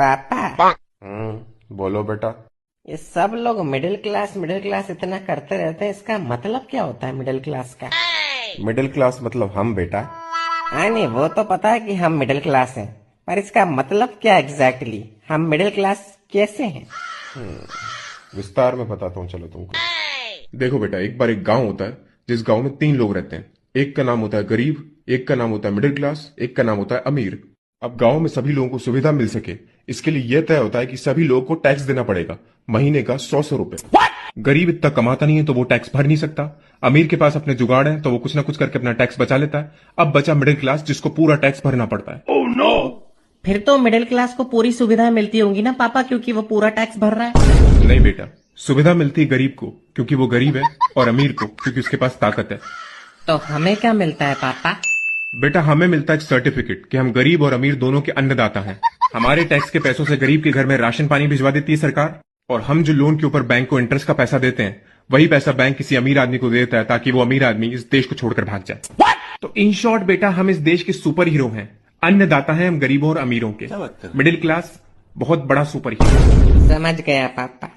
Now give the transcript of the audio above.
पापा, बोलो बेटा। ये सब लोग मिडिल क्लास इतना करते रहते हैं, इसका मतलब क्या होता है मिडिल क्लास का? मिडिल क्लास मतलब हम बेटा। हाँ नहीं, वो तो पता है कि हम मिडिल क्लास हैं, पर इसका मतलब क्या एग्जैक्टली? हम मिडिल क्लास कैसे हैं? विस्तार में बताता हूँ चलो तुमको। देखो बेटा, एक बार एक गांव होता है जिस गांव में 3 लोग रहते हैं। एक का नाम होता है गरीब, एक का नाम होता है मिडिल क्लास, एक का नाम होता है अमीर। अब गांव में सभी लोगों को सुविधा मिल सके, इसके लिए यह तय होता है कि सभी लोगों को टैक्स देना पड़ेगा, महीने का 100 रुपए। गरीब इतना कमाता नहीं है तो वो टैक्स भर नहीं सकता। अमीर के पास अपने जुगाड़ है तो वो कुछ ना कुछ करके अपना टैक्स बचा लेता है। अब बचा मिडिल क्लास जिसको पूरा टैक्स भरना पड़ता है। फिर तो मिडिल क्लास को पूरी सुविधाएं मिलती होंगी ना पापा, क्योंकि वो पूरा टैक्स भर रहा है। नहीं बेटा, सुविधा मिलती है गरीब को क्योंकि वो गरीब है, और अमीर को क्योंकि उसके पास ताकत है। तो हमें क्या मिलता है पापा? बेटा, हमें मिलता है एक सर्टिफिकेट कि हम गरीब और अमीर दोनों के अन्नदाता हैं। हमारे टैक्स के पैसों से गरीब के घर में राशन पानी भिजवा देती है सरकार, और हम जो लोन के ऊपर बैंक को इंटरेस्ट का पैसा देते हैं, वही पैसा बैंक किसी अमीर आदमी को देता है ताकि वो अमीर आदमी इस देश को छोड़कर भाग जाए। तो इन शॉर्ट बेटा, हम इस देश के सुपर हीरो हैं। अन्नदाता हैं हम गरीबों और अमीरों के। मिडिल क्लास बहुत बड़ा सुपर हीरो। समझ गया पापा।